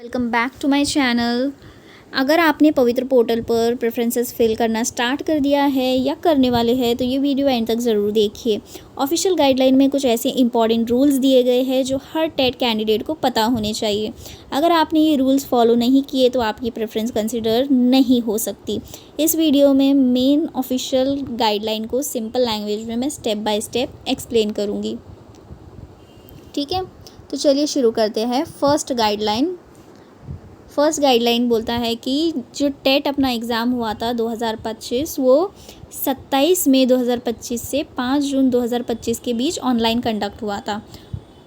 Welcome back to my channel. अगर आपने पवित्र पोर्टल पर प्रेफरेंसेस फिल करना स्टार्ट कर दिया है या करने वाले हैं तो ये वीडियो एंड तक ज़रूर देखिए। ऑफिशियल गाइडलाइन में कुछ ऐसे इंपॉर्टेंट रूल्स दिए गए हैं जो हर टेट कैंडिडेट को पता होने चाहिए। अगर आपने ये रूल्स फॉलो नहीं किए तो आपकी प्रेफरेंस कंसिडर नहीं हो सकती। इस वीडियो में मेन ऑफिशियल गाइडलाइन को सिंपल लैंग्वेज में मैं स्टेप बाय स्टेप एक्सप्लेन करूँगी। ठीक है, तो चलिए शुरू करते हैं। फर्स्ट गाइडलाइन बोलता है कि जो टेट अपना एग्ज़ाम हुआ था 2025 वो 27 मई 2025 से 5 जून 2025 के बीच ऑनलाइन कंडक्ट हुआ था।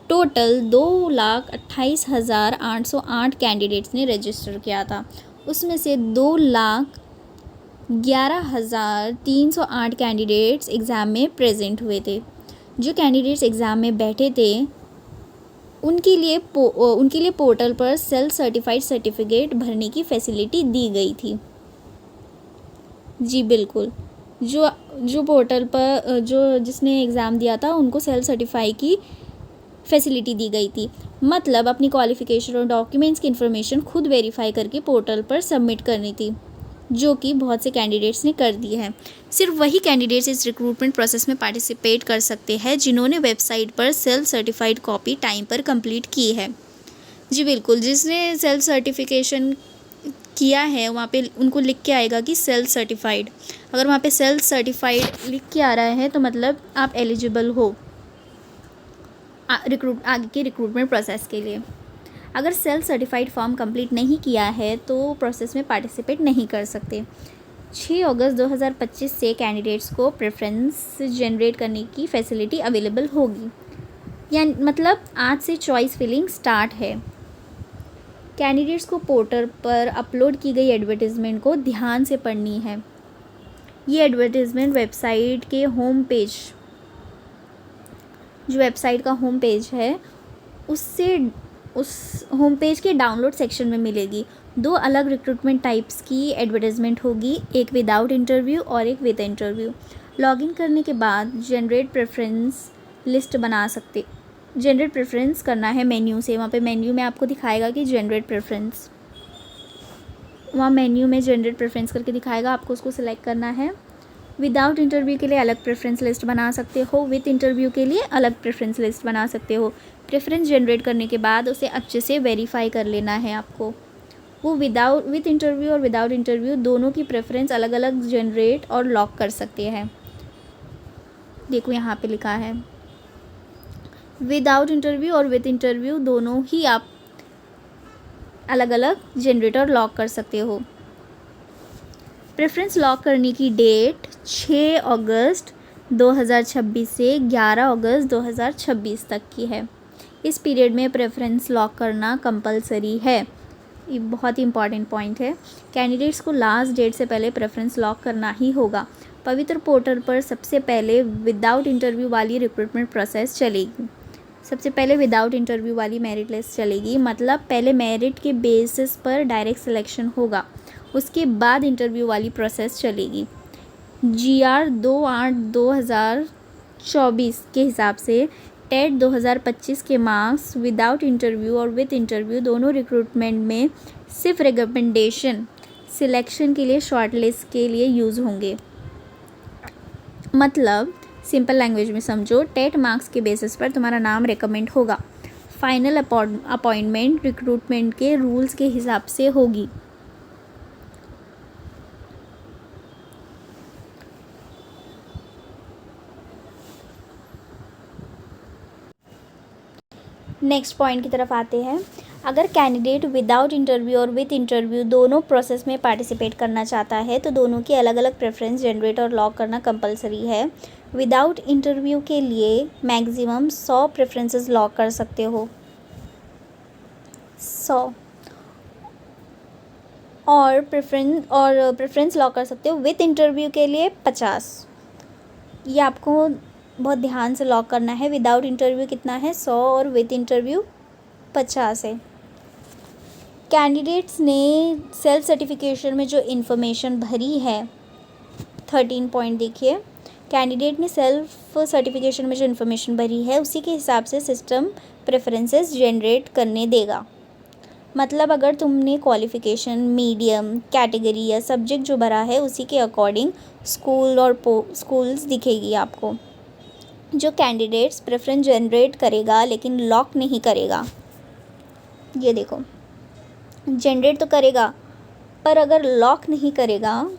टोटल 2,28,808 कैंडिडेट्स ने रजिस्टर किया था। उसमें से 2,11,308 कैंडिडेट्स एग्ज़ाम में प्रेजेंट हुए थे। जो कैंडिडेट्स एग्ज़ाम में बैठे थे उनके लिए पोर्टल पर सेल्फ सर्टिफाइड सर्टिफिकेट भरने की फैसिलिटी दी गई थी। जी बिल्कुल, जो पोर्टल पर जिसने एग्ज़ाम दिया था उनको सेल्फ सर्टिफाई की फैसिलिटी दी गई थी। मतलब अपनी क्वालिफ़िकेशन और डॉक्यूमेंट्स की इन्फॉर्मेशन खुद वेरीफाई करके पोर्टल पर सबमिट करनी थी, जो कि बहुत से कैंडिडेट्स ने कर दी है। सिर्फ वही कैंडिडेट्स इस रिक्रूटमेंट प्रोसेस में पार्टिसिपेट कर सकते हैं जिन्होंने वेबसाइट पर सेल्फ सर्टिफाइड कॉपी टाइम पर कंप्लीट की है। जी बिल्कुल, जिसने सेल्फ सर्टिफिकेशन किया है वहाँ पे उनको लिख के आएगा कि सेल्फ सर्टिफाइड। अगर वहाँ पे सेल्फ सर्टिफाइड लिख के आ रहा है तो मतलब आप एलिजिबल हो आगे के रिक्रूटमेंट प्रोसेस के लिए। अगर सेल्फ सर्टिफाइड फॉर्म कंप्लीट नहीं किया है तो प्रोसेस में पार्टिसिपेट नहीं कर सकते। 6 अगस्त 2025 से कैंडिडेट्स को प्रेफरेंस जनरेट करने की फैसिलिटी अवेलेबल होगी। यानी मतलब आज से चॉइस फिलिंग स्टार्ट है। कैंडिडेट्स को पोर्टल पर अपलोड की गई एडवर्टीज़मेंट को ध्यान से पढ़नी है। ये एडवर्टीज़मेंट वेबसाइट के होम पेज, जो वेबसाइट का होम पेज है उस होम पेज के डाउनलोड सेक्शन में मिलेगी। 2 अलग रिक्रूटमेंट टाइप्स की एडवर्टाइजमेंट होगी, एक विदाउट इंटरव्यू और एक विद इंटरव्यू। लॉगिन करने के बाद जनरेट प्रेफरेंस करना है मेन्यू से। वहाँ पे मेन्यू में आपको दिखाएगा कि जनरेट प्रेफरेंस, वहाँ मेन्यू में जनरेट प्रेफरेंस करके दिखाएगा, आपको उसको सिलेक्ट करना है। विदाउट इंटरव्यू के लिए अलग प्रेफरेंस लिस्ट बना सकते हो, विद इंटरव्यू के लिए अलग प्रेफरेंस लिस्ट बना सकते हो। प्रेफरेंस जनरेट करने के बाद उसे अच्छे से वेरीफाई कर लेना है आपको। वो विद इंटरव्यू और विदाउट इंटरव्यू दोनों की प्रेफरेंस अलग अलग जनरेट और लॉक कर सकते हैं। देखो यहाँ पे लिखा है विदाउट इंटरव्यू और विद इंटरव्यू दोनों ही आप अलग अलग जनरेट और लॉक कर सकते हो। प्रेफरेंस लॉक करने की डेट 6 अगस्त 2026 से 11 अगस्त 2026 तक की है। इस पीरियड में प्रेफरेंस लॉक करना कंपलसरी है। ये बहुत ही इंपॉर्टेंट पॉइंट है। कैंडिडेट्स को लास्ट डेट से पहले प्रेफरेंस लॉक करना ही होगा। पवित्र पोर्टल पर सबसे पहले विदाउट इंटरव्यू वाली रिक्रूटमेंट प्रोसेस चलेगी। सबसे पहले विदाउट इंटरव्यू वाली मेरिट लिस्ट चलेगी। मतलब पहले मेरिट के बेसिस पर डायरेक्ट सिलेक्शन होगा, उसके बाद इंटरव्यू वाली प्रोसेस चलेगी। GR 28/2024 के हिसाब से टेट 2025 के मार्क्स विदाउट इंटरव्यू और विद इंटरव्यू दोनों रिक्रूटमेंट में सिर्फ रिकमेंडेशन सिलेक्शन के लिए शॉर्ट लिस्ट के लिए यूज़ होंगे। मतलब सिंपल लैंग्वेज में समझो, टेट मार्क्स के बेसिस पर तुम्हारा नाम रिकमेंड होगा। फाइनल अपॉइंटमेंट रिक्रूटमेंट के रूल्स के हिसाब से होगी। नेक्स्ट पॉइंट की तरफ आते हैं। अगर कैंडिडेट विदाउट इंटरव्यू और विद इंटरव्यू दोनों प्रोसेस में पार्टिसिपेट करना चाहता है तो दोनों की अलग अलग प्रेफरेंस जनरेट और लॉक करना कंपलसरी है। विदाउट इंटरव्यू के लिए मैक्सिमम 100 प्रेफरेंसेस लॉक कर सकते हो, 100 और प्रेफरेंस लॉक कर सकते हो। विद इंटरव्यू के लिए 50। ये आपको बहुत ध्यान से लॉक करना है। विदाउट इंटरव्यू कितना है, 100 और विद इंटरव्यू 50 है। कैंडिडेट्स ने सेल्फ सर्टिफिकेशन में जो इन्फॉर्मेशन भरी है, 13 पॉइंट देखिए, कैंडिडेट ने सेल्फ सर्टिफिकेशन में जो इन्फॉर्मेशन भरी है उसी के हिसाब से सिस्टम प्रेफरेंसेस जनरेट करने देगा। मतलब अगर तुमने क्वालिफ़िकेशन मीडियम कैटेगरी या सब्जेक्ट जो भरा है उसी के अकॉर्डिंग स्कूल और स्कूल्स दिखेगी आपको। जो कैंडिडेट्स प्रेफरेंस जनरेट करेगा लेकिन लॉक नहीं करेगा, ये देखो जनरेट तो करेगा पर अगर लॉक नहीं करेगा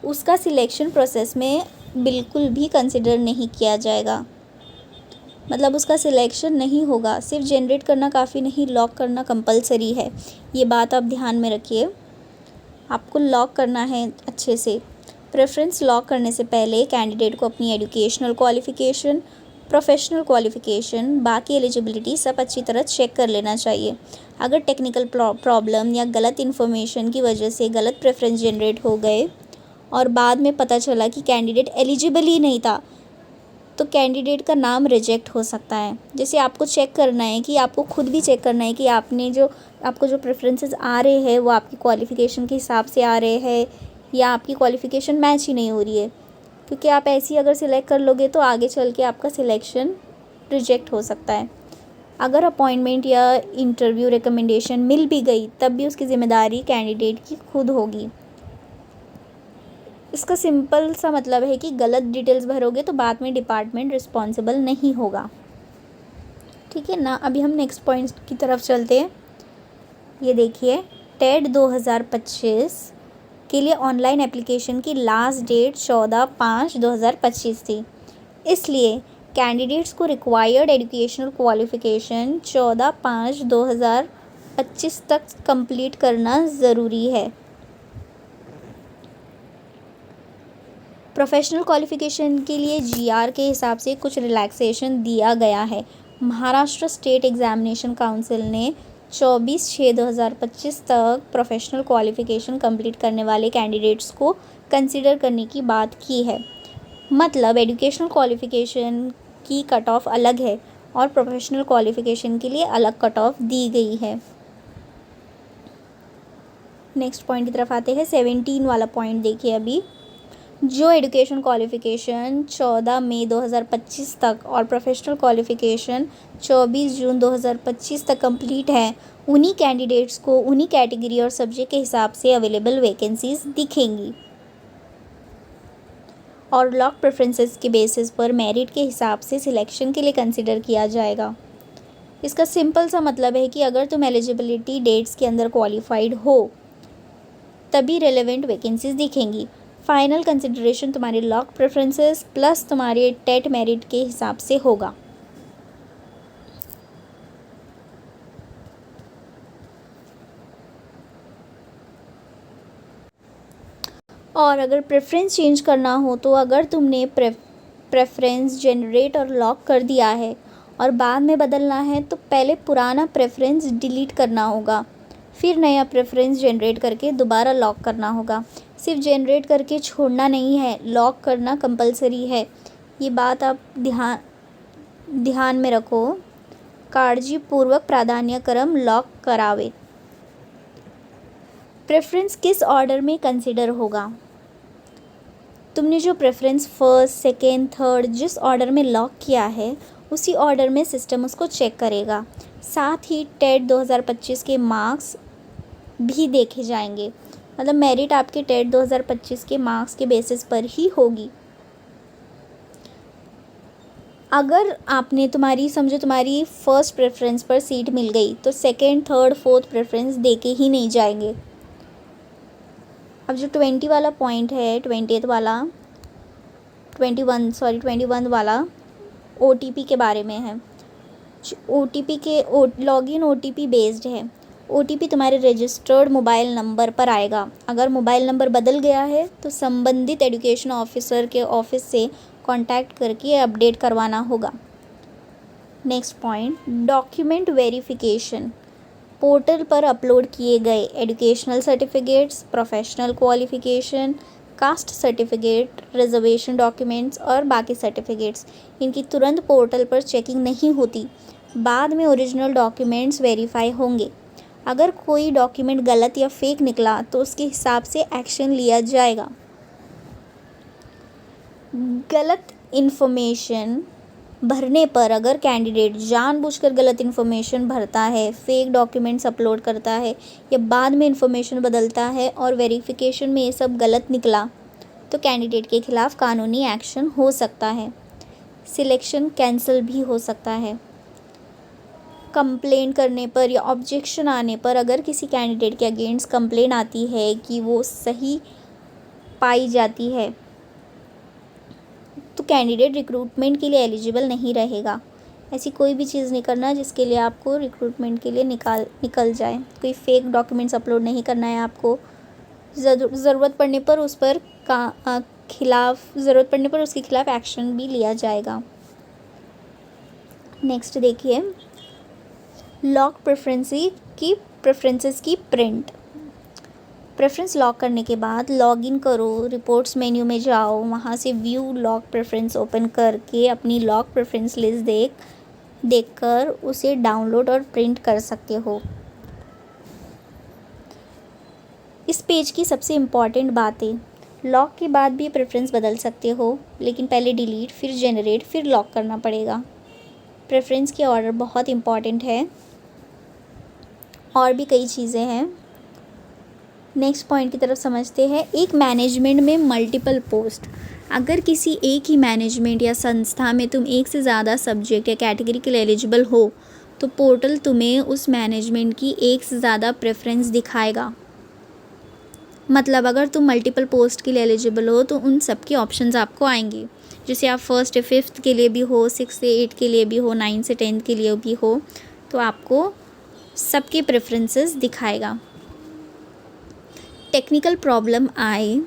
उसका सिलेक्शन प्रोसेस में बिल्कुल भी कंसिडर नहीं किया जाएगा, मतलब उसका सिलेक्शन नहीं होगा। सिर्फ जनरेट करना काफ़ी नहीं, लॉक करना कंपलसरी है। ये बात आप ध्यान में रखिए, आपको लॉक करना है अच्छे से। प्रेफरेंस लॉक करने से पहले कैंडिडेट को अपनी एजुकेशनल क्वालिफ़िकेशन, प्रोफेशनल क्वालिफ़िकेशन, बाकी एलिजिबिलिटी सब अच्छी तरह चेक कर लेना चाहिए। अगर टेक्निकल प्रॉब्लम या गलत इन्फॉर्मेशन की वजह से गलत प्रेफरेंस जनरेट हो गए और बाद में पता चला कि कैंडिडेट एलिजिबल ही नहीं था, तो कैंडिडेट का नाम रिजेक्ट हो सकता है। जैसे आपको चेक करना है कि आपको खुद भी चेक करना है कि आपको जो प्रेफरेंसेस आ रहे हैं वो आपकी क्वालिफ़िकेशन के हिसाब से आ रहे हैं या आपकी क्वालिफ़िकेशन मैच ही नहीं हो रही है, क्योंकि आप ऐसी अगर सिलेक्ट कर लोगे तो आगे चल के आपका सिलेक्शन रिजेक्ट हो सकता है। अगर अपॉइंटमेंट या इंटरव्यू रिकमेंडेशन मिल भी गई तब भी उसकी ज़िम्मेदारी कैंडिडेट की खुद होगी। इसका सिंपल सा मतलब है कि गलत डिटेल्स भरोगे तो बाद में डिपार्टमेंट रिस्पॉन्सिबल नहीं होगा, ठीक है ना। अभी हम नेक्स्ट पॉइंट की तरफ चलते हैं। ये देखिए, टेट 2025 के लिए ऑनलाइन एप्लीकेशन की लास्ट डेट 14/5/2025 थी, इसलिए कैंडिडेट्स को रिक्वायर्ड एजुकेशनल क्वालिफ़िकेशन 14/5/2025 तक कंप्लीट करना ज़रूरी है। प्रोफेशनल क्वालिफ़िकेशन के लिए जीआर के हिसाब से कुछ रिलैक्सेशन दिया गया है। महाराष्ट्र स्टेट एग्जामिनेशन काउंसिल ने 24/6/2025 तक प्रोफेशनल क्वालिफ़िकेशन कंप्लीट करने वाले कैंडिडेट्स को कंसिडर करने की बात की है। मतलब एजुकेशनल क्वालिफ़िकेशन की कट ऑफ अलग है और प्रोफेशनल क्वालिफ़िकेशन के लिए अलग कट ऑफ दी गई है। नेक्स्ट पॉइंट की तरफ आते हैं। 17 वाला पॉइंट देखिए। अभी जो एजुकेशन क्वालिफ़िकेशन 14 मई 2025 तक और प्रोफेशनल क्वालिफ़िकेशन 24 जून 2025 तक कंप्लीट है, उन्हीं कैंडिडेट्स को उन्हीं कैटेगरी और सब्जेक्ट के हिसाब से अवेलेबल वैकेंसीज दिखेंगी और लॉक प्रेफरेंसेस के बेसिस पर मेरिट के हिसाब से सिलेक्शन के लिए कंसिडर किया जाएगा। इसका सिंपल सा मतलब है कि अगर तुम एलिजिबिलिटी डेट्स के अंदर क्वालिफाइड हो तभी रेलेवेंट वैकेंसीज दिखेंगी। फाइनल कंसिडरेशन तुम्हारे लॉक प्रेफरेंसेस प्लस तुम्हारे टेट मेरिट के हिसाब से होगा। और अगर प्रेफरेंस चेंज करना हो तो अगर तुमने प्रेफरेंस जनरेट और लॉक कर दिया है और बाद में बदलना है तो पहले पुराना प्रेफरेंस डिलीट करना होगा, फिर नया प्रेफरेंस जनरेट करके दोबारा लॉक करना होगा। सिर्फ जनरेट करके छोड़ना नहीं है, लॉक करना कंपलसरी है। ये बात आप ध्यान में रखो। काळजीपूर्वक प्राधान्यक्रम लॉक करावे। प्रेफरेंस किस ऑर्डर में कंसिडर होगा? तुमने जो प्रेफरेंस फर्स्ट, सेकेंड, थर्ड जिस ऑर्डर में लॉक किया है उसी ऑर्डर में सिस्टम उसको चेक करेगा। साथ ही टेट 2025 के मार्क्स भी देखे जाएंगे, मतलब मेरिट आपके टेट 2025 के मार्क्स के बेसिस पर ही होगी। अगर आपने तुम्हारी फर्स्ट प्रेफरेंस पर सीट मिल गई तो सेकेंड, थर्ड, फोर्थ प्रेफरेंस देके ही नहीं जाएंगे। अब जो 20 वाला पॉइंट है, 21 वाला OTP के बारे में है। OTP के लॉगिन OTP बेस्ड है। OTP तुम्हारे रजिस्टर्ड मोबाइल नंबर पर आएगा। अगर मोबाइल नंबर बदल गया है तो संबंधित एजुकेशन ऑफिसर के ऑफिस से कांटेक्ट करके अपडेट करवाना होगा। Next point, document verification. Portal पर अपलोड किए गए educational certificates, professional qualification, caste certificate, reservation documents और बाकी सर्टिफिकेट्स, इनकी तुरंत पोर्टल पर चेकिंग नहीं होती। बाद में ओरिजिनल डॉक्यूमेंट्स वेरीफाई होंगे। अगर कोई डॉक्यूमेंट गलत या फेक निकला तो उसके हिसाब से एक्शन लिया जाएगा। गलत इन्फॉर्मेशन भरने पर अगर कैंडिडेट जानबूझकर गलत इन्फॉर्मेशन भरता है, फेक डॉक्यूमेंट्स अपलोड करता है या बाद में इन्फॉर्मेशन बदलता है और वेरिफिकेशन में ये सब गलत निकला, तो कैंडिडेट के खिलाफ कानूनी एक्शन हो सकता है। सिलेक्शन कैंसिल भी हो सकता है। कंप्लेंट करने पर या ऑब्जेक्शन आने पर अगर किसी कैंडिडेट के अगेंस्ट कंप्लेंट आती है कि वो सही पाई जाती है, तो कैंडिडेट रिक्रूटमेंट के लिए एलिजिबल नहीं रहेगा। ऐसी कोई भी चीज़ नहीं करना जिसके लिए आपको रिक्रूटमेंट के लिए निकल जाए। कोई फेक डॉक्यूमेंट्स अपलोड नहीं करना है आपको। ज़रूरत पड़ने पर उसके खिलाफ एक्शन भी लिया जाएगा। नेक्स्ट देखिए, लॉक प्रेफरेंसेस की प्रिंट। प्रेफरेंस लॉक करने के बाद लॉगिन करो, रिपोर्ट्स मेन्यू में जाओ, वहाँ से व्यू लॉक प्रेफरेंस ओपन करके अपनी लॉक प्रेफरेंस लिस्ट देखकर उसे डाउनलोड और प्रिंट कर सकते हो। इस पेज की सबसे इम्पॉर्टेंट बातें, लॉक के बाद भी प्रेफरेंस बदल सकते हो, लेकिन पहले डिलीट फिर जनरेट फिर लॉक करना पड़ेगा। प्रेफरेंस के ऑर्डर बहुत इम्पॉर्टेंट है। और भी कई चीज़ें हैं। नेक्स्ट पॉइंट की तरफ समझते हैं। एक मैनेजमेंट में मल्टीपल पोस्ट। अगर किसी एक ही मैनेजमेंट या संस्था में तुम एक से ज़्यादा सब्जेक्ट या कैटेगरी के लिए एलिजिबल हो, तो पोर्टल तुम्हें उस मैनेजमेंट की एक से ज़्यादा प्रेफरेंस दिखाएगा। मतलब अगर तुम मल्टीपल पोस्ट के लिए एलिजिबल हो तो उन सब के ऑप्शंस आपको आएंगे। जैसे आप 1st से 5th के लिए भी हो, 6 से 8 के लिए भी हो, 9 से 10 के लिए भी हो, तो आपको सबके प्रेफरेंसेस दिखाएगा। टेक्निकल प्रॉब्लम आए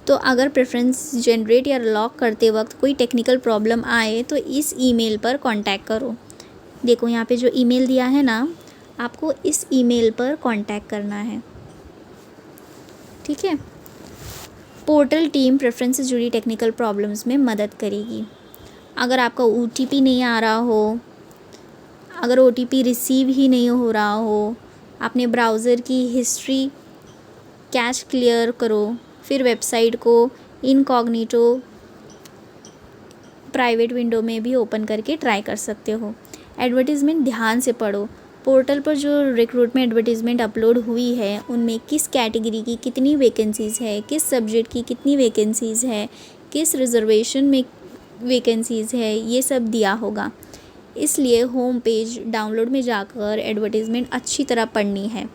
तो अगर प्रेफरेंस जनरेट या लॉक करते वक्त कोई टेक्निकल प्रॉब्लम आए तो इस ईमेल पर कांटेक्ट करो। देखो यहाँ पे जो ईमेल दिया है ना, आपको इस ईमेल पर कांटेक्ट करना है, ठीक है। पोर्टल टीम प्रेफरेंस से जुड़ी टेक्निकल प्रॉब्लम्स में मदद करेगी। अगर आपका OTP नहीं आ रहा हो, अगर OTP रिसीव ही नहीं हो रहा हो, आपने ब्राउज़र की हिस्ट्री कैश क्लियर करो, फिर वेबसाइट को इनकॉग्निटो प्राइवेट विंडो में भी ओपन करके ट्राई कर सकते हो। एडवर्टीज़मेंट ध्यान से पढ़ो। पोर्टल पर जो रिक्रूटमेंट एडवर्टीज़मेंट अपलोड हुई है उनमें किस कैटेगरी की कितनी वैकेंसीज़ है, किस सब्जेक्ट की कितनी वैकेंसीज़ है, किस रिजर्वेशन में वैकेंसीज़ है, ये सब दिया होगा। इसलिए होम पेज डाउनलोड में जाकर एडवर्टीज़मेंट अच्छी तरह पढ़नी है।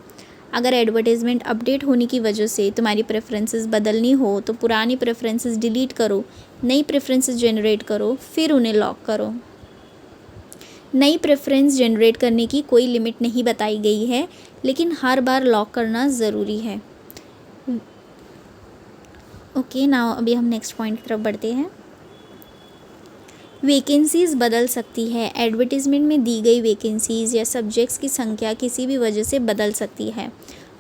अगर एडवर्टीज़मेंट अपडेट होने की वजह से तुम्हारी प्रेफरेंसेस बदलनी हो तो पुरानी प्रेफरेंसेस डिलीट करो, नई प्रेफरेंसेस जनरेट करो, फिर उन्हें लॉक करो। नई प्रेफरेंस जनरेट करने की कोई लिमिट नहीं बताई गई है, लेकिन हर बार लॉक करना ज़रूरी है। ओके, नाउ अभी हम नेक्स्ट पॉइंट की तरफ बढ़ते हैं। वैकेंसीज़ बदल सकती है। एडवर्टीज़मेंट में दी गई वैकेंसीज़ या सब्जेक्ट्स की संख्या किसी भी वजह से बदल सकती है।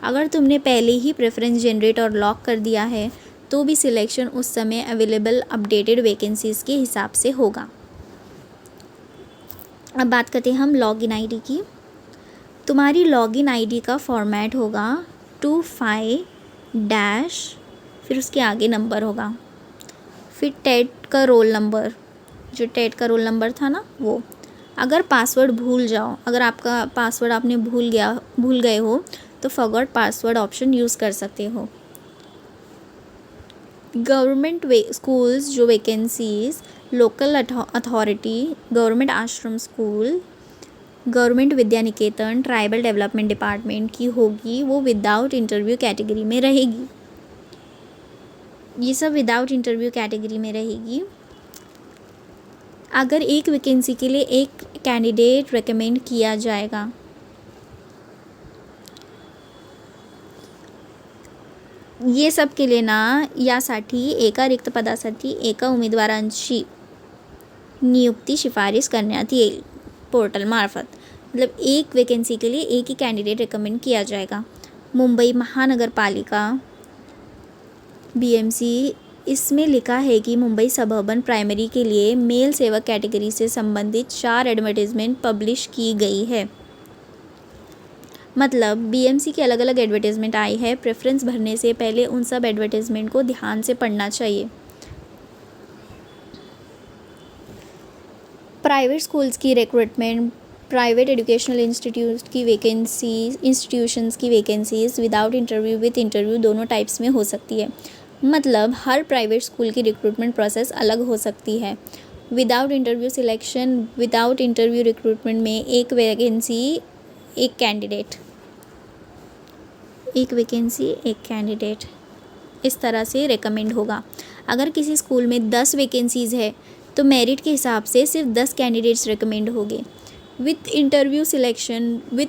अगर तुमने पहले ही प्रेफरेंस जनरेट और लॉक कर दिया है तो भी सिलेक्शन उस समय अवेलेबल अपडेटेड वैकेंसीज़ के हिसाब से होगा। अब बात करते हैं हम लॉगिन आईडी की। तुम्हारी लॉगिन आईडी का फॉर्मेट होगा 25 फिर उसके आगे नंबर होगा, फिर टेट का रोल नंबर, जो टेट का रोल नंबर था ना वो। अगर पासवर्ड भूल जाओ, अगर आपका पासवर्ड आपने भूल गए हो तो फॉरगॉट पासवर्ड ऑप्शन यूज़ कर सकते हो। गवर्नमेंट स्कूल्स जो वैकेंसीज़ लोकल अथॉरिटी, गवर्नमेंट आश्रम school, government Vidya Niketan, tribal development department की होगी, वो विदाउट इंटरव्यू कैटेगरी में रहेगी। ये सब विदाउट इंटरव्यू कैटेगरी में रहेगी। अगर एक वैकेंसी के लिए एक कैंडिडेट रेकमेंड किया जाएगा, ये सब के लिए ना यासाठी एका रिक्त पदासाठी एका उमेदवारांची नियुक्ती शिफारिश करण्यात येईल पोर्टलमार्फत। मतलब एक वैकेंसी के लिए एक ही कैंडिडेट रेकमेंड किया जाएगा। मुंबई महानगरपालिका BMC, इसमें लिखा है कि मुंबई सबअर्बन प्राइमरी के लिए मेल सेवक कैटेगरी से संबंधित 4 एडवर्टीज़मेंट पब्लिश की गई है। मतलब BMC के अलग अलग एडवर्टीज़मेंट आई है। प्रेफरेंस भरने से पहले उन सब एडवर्टीज़मेंट को ध्यान से पढ़ना चाहिए। प्राइवेट स्कूल्स की रिक्रूटमेंट, प्राइवेट एजुकेशनल इंस्टीट्यूशंस की vacancies without interview with interview दोनों टाइप्स में हो सकती है। मतलब हर प्राइवेट स्कूल की रिक्रूटमेंट प्रोसेस अलग हो सकती है। Without interview selection, without interview recruitment में एक वैकेंसी एक कैंडिडेट इस तरह से रिकमेंड होगा। अगर किसी स्कूल में 10 वैकेंसीज़ है तो मेरिट के हिसाब से सिर्फ 10 कैंडिडेट्स रिकमेंड होंगे। विथ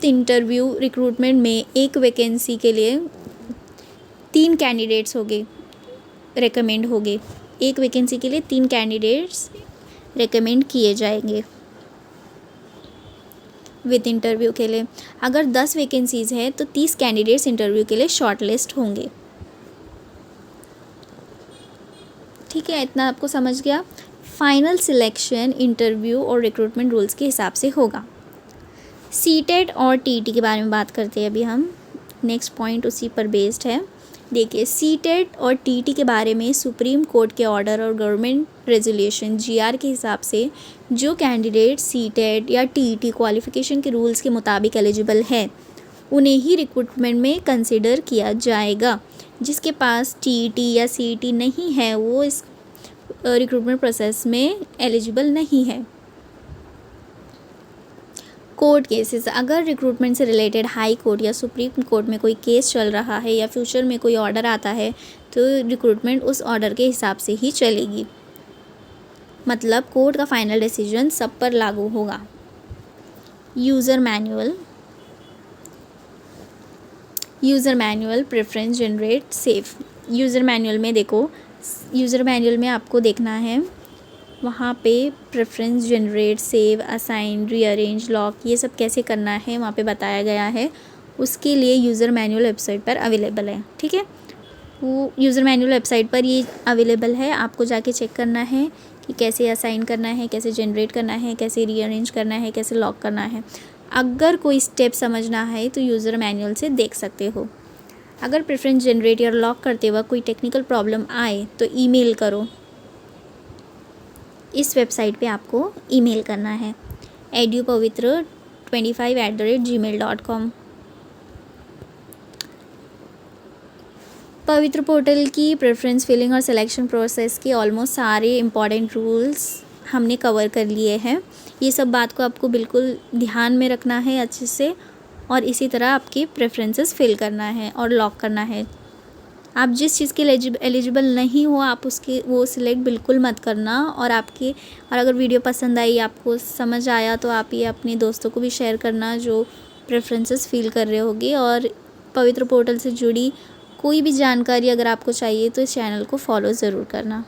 इंटरव्यू रिक्रूटमेंट में एक वैकेंसी के लिए 3 कैंडिडेट्स रिकमेंड होंगे। एक वैकेंसी के लिए 3 कैंडिडेट्स रिकमेंड किए जाएंगे विथ इंटरव्यू के लिए। अगर 10 वैकेंसीज़ है तो 30 कैंडिडेट्स इंटरव्यू के लिए शॉर्टलिस्ट होंगे। ठीक है, इतना आपको समझ गया। फाइनल सिलेक्शन इंटरव्यू और रिक्रूटमेंट रूल्स के हिसाब से होगा। सीटेट और टीटी के बारे में बात करते हैं अभी हम। नेक्स्ट पॉइंट उसी पर बेस्ड है। देखिए, सीटेट और टीटी के बारे में सुप्रीम कोर्ट के ऑर्डर और गवर्नमेंट रेजोल्यूशन जीआर के हिसाब से जो कैंडिडेट सीटेट या टीटी क्वालिफिकेशन के रूल्स के मुताबिक एलिजिबल है उन्हें ही रिक्रूटमेंट में कंसिडर किया जाएगा। जिसके पास टीटी या सीटी नहीं है वो इस रिक्रूटमेंट प्रोसेस में एलिजिबल नहीं है। कोर्ट केसेस, अगर रिक्रूटमेंट से रिलेटेड हाई कोर्ट या सुप्रीम कोर्ट में कोई केस चल रहा है या फ्यूचर में कोई ऑर्डर आता है तो रिक्रूटमेंट उस ऑर्डर के हिसाब से ही चलेगी। मतलब कोर्ट का फाइनल डिसीजन सब पर लागू होगा। User manual preference generate save. User manual में देखो, यूज़र मैनुअल में आपको देखना है वहाँ पे preference generate, save, assign, rearrange, lock ये सब कैसे करना है वहाँ पे बताया गया है। उसके लिए यूज़र मैनुअल वेबसाइट पर अवेलेबल है। ठीक है, वो यूज़र मैनुअल वेबसाइट पर ये अवेलेबल है। आपको जाके चेक करना है कि कैसे असाइन करना है, कैसे जनरेट करना है, कैसे रीअरेंज करना है, कैसे लॉक करना है। अगर कोई स्टेप समझना है तो यूज़र मैनुअल से देख सकते हो। अगर प्रेफरेंस जनरेट या लॉक करते वक्त कोई टेक्निकल प्रॉब्लम आए तो ईमेल करो। इस वेबसाइट पे आपको ईमेल करना है edupavitra25@gmail.com। पवित्र पोर्टल की प्रेफरेंस फिलिंग और सिलेक्शन प्रोसेस के ऑलमोस्ट सारे इंपॉर्टेंट रूल्स हमने कवर कर लिए हैं। ये सब बात को आपको बिल्कुल ध्यान में रखना है अच्छे से, और इसी तरह आपकी प्रेफरेंसेस फिल करना है और लॉक करना है। आप जिस चीज़ के एलिजिबल नहीं हो आप वो सिलेक्ट बिल्कुल मत करना। और अगर वीडियो पसंद आई, आपको समझ आया तो आप ये अपने दोस्तों को भी शेयर करना जो प्रेफरेंसेस फिल कर रहे होंगे। और पवित्र पोर्टल से जुड़ी कोई भी जानकारी अगर आपको चाहिए तो इस चैनल को फॉलो ज़रूर करना।